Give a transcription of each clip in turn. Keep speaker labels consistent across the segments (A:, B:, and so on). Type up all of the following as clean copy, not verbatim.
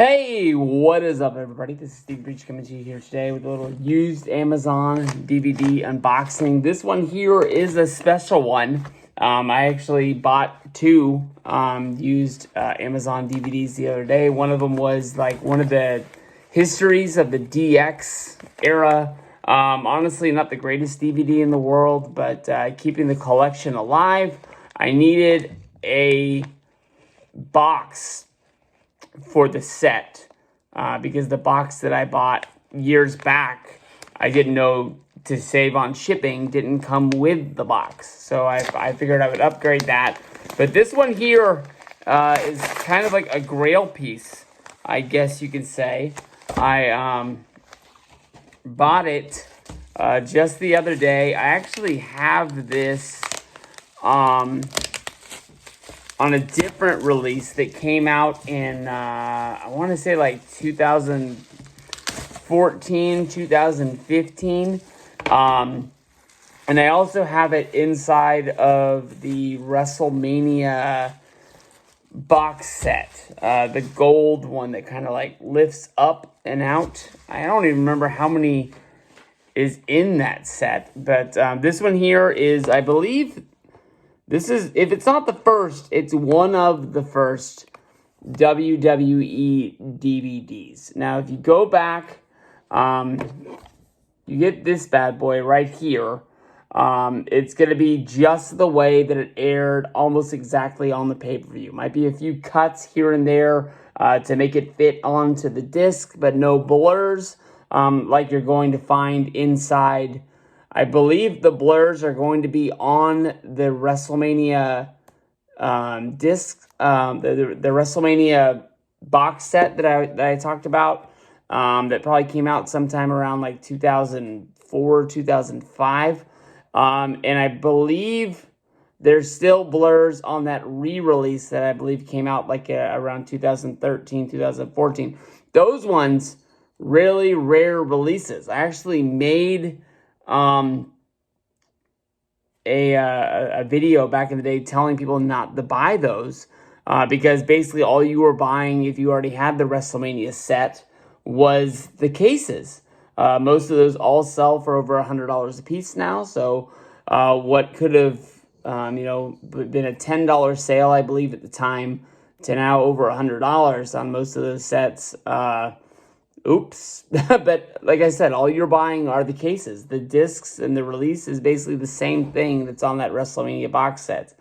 A: Hey, what is up, everybody? This is Steve Breach coming to you here today with a little used Amazon DVD unboxing. This one here is a special one. I actually bought two used Amazon DVDs the other day. One of them was like one of the histories of the DX era. Honestly, not the greatest DVD in the world, but keeping the collection alive. I needed a box for the set because the box that I bought years back, I didn't know to save on shipping, didn't come with the box. So I figured I would upgrade that. But this one here is kind of like a grail piece, I guess you could say. I bought it just the other day. I actually have this on a different release that came out in, I want to say like 2014, 2015. And I also have it inside of the Wrestlemania box set, the gold one that kind of like lifts up and out. I don't even remember how many is in that set, but this one here is, I believe, this is, if it's not the first, it's one of the first WWE DVDs. Now, if you go back, you get this bad boy right here. It's going to be just the way that it aired, almost exactly on the pay-per-view. Might be a few cuts here and there to make it fit onto the disc, but no blurs like you're going to find inside. I believe the blurs are going to be on the WrestleMania disc, the WrestleMania box set that I talked about, that probably came out sometime around like 2004, 2005. And I believe there's still blurs on that re-release that I believe came out like around 2013, 2014. Those ones, really rare releases. I actually made a video back in the day telling people not to buy those because basically all you were buying if you already had the WrestleMania set was the cases. Most of those all sell for over $100 a piece now. So what could have been a $10 sale, I believe at the time, to now over $100 on most of those sets. Oops. But like I said, all you're buying are the cases. The discs and the release is basically the same thing that's on that WrestleMania box set.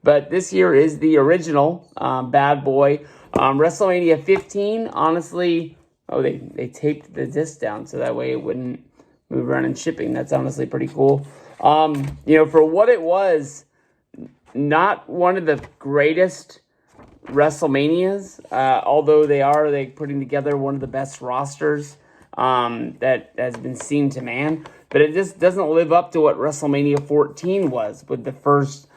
A: But this here is the original bad boy. WrestleMania 15, honestly, they taped the disc down so that way it wouldn't move around in shipping. That's honestly pretty cool. For what it was, not one of the greatest WrestleManias, although they're putting together one of the best rosters that has been seen to man, but it just doesn't live up to what WrestleMania 14 was with the first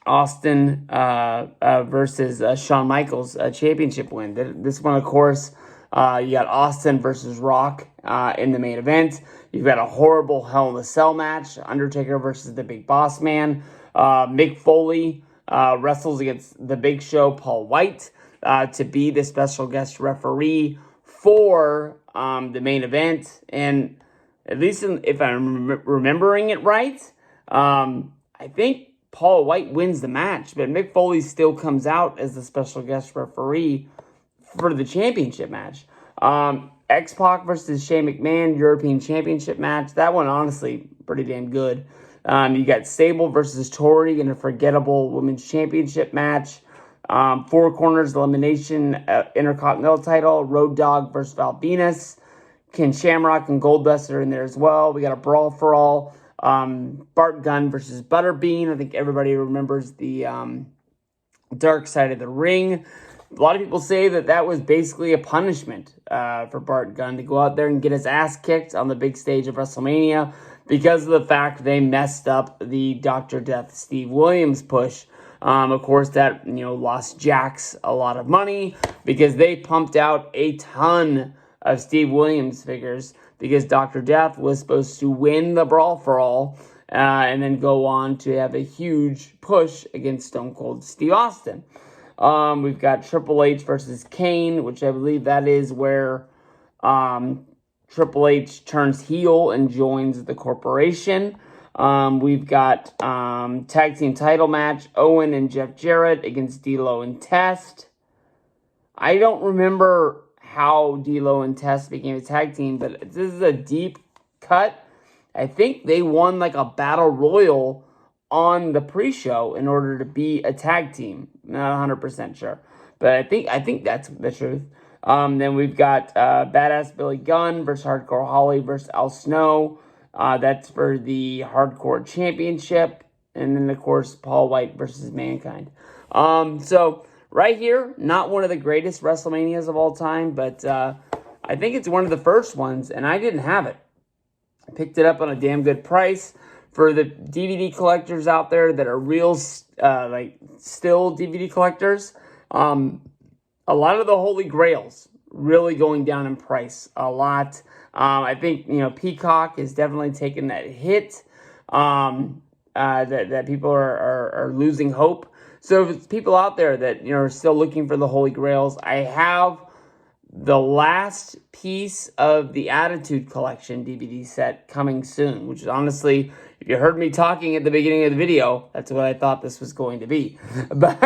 A: Austin versus Shawn Michaels championship win. This one, of course, you got Austin versus Rock in the main event. You've got a horrible Hell in a Cell match, Undertaker versus the Big Boss Man. Mick Foley wrestles against the Big Show, Paul White, to be the special guest referee for the main event. And at least if I'm remembering it right, I think Paul White wins the match, but Mick Foley still comes out as the special guest referee for the championship match. X-Pac versus Shane McMahon, European Championship match. That one, honestly, pretty damn good. You got Sable versus Tori in a forgettable women's championship match. Four Corners elimination Intercontinental title. Road Dogg versus Val Venus. Ken Shamrock and Goldust are in there as well. We got a Brawl for All. Bart Gun versus Butterbean. I think everybody remembers the Dark Side of the Ring. A lot of people say that was basically a punishment for Bart Gun to go out there and get his ass kicked on the big stage of WrestleMania because of the fact they messed up the Dr. Death Steve Williams push. Of course, that lost Jax a lot of money because they pumped out a ton of Steve Williams figures because Dr. Death was supposed to win the Brawl for All and then go on to have a huge push against Stone Cold Steve Austin. We've got Triple H versus Kane, which I believe that is where Triple H turns heel and joins the corporation. We've got tag team title match, Owen and Jeff Jarrett against D'Lo and Test. I don't remember how D'Lo and Test became a tag team, but this is a deep cut. I think they won like a battle royal on the pre-show in order to be a tag team. Not 100% sure, but I think that's the truth. Then we've got Badass Billy Gunn versus Hardcore Holly versus Al Snow. That's for the Hardcore Championship. And then, of course, Paul White versus Mankind. So, right here, not one of the greatest WrestleManias of all time, but I think it's one of the first ones, and I didn't have it. I picked it up on a damn good price. For the DVD collectors out there that are real, still DVD collectors, a lot of the Holy Grails really going down in price a lot. I think, Peacock is definitely taking that hit, that people are losing hope. So if it's people out there that, are still looking for the Holy Grails, I have the last piece of the Attitude Collection DVD set coming soon, which is honestly, if you heard me talking at the beginning of the video, that's what I thought this was going to be. But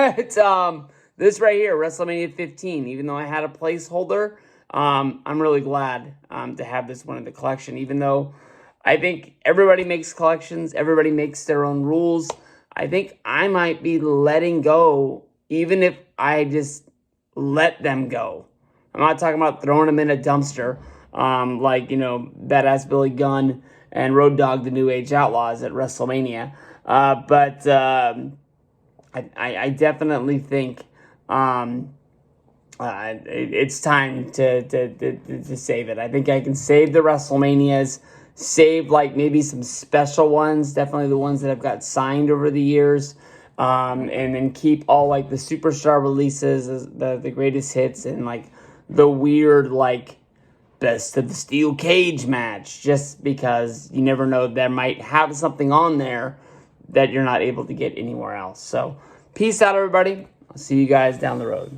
A: this right here, WrestleMania 15, even though I had a placeholder, I'm really glad to have this one in the collection, even though I think everybody makes collections, everybody makes their own rules. I think I might be letting go, even if I just let them go. I'm not talking about throwing them in a dumpster, Badass Billy Gunn and Road Dogg, the New Age Outlaws at WrestleMania. But I definitely think it's time to save it. I think I can save the WrestleManias, save maybe some special ones, definitely the ones that I've got signed over the years, and then keep all the superstar releases, the greatest hits, and the weird best of the steel cage match, just because you never know, there might have something on there that you're not able to get anywhere else. So peace out, everybody. I'll see you guys down the road.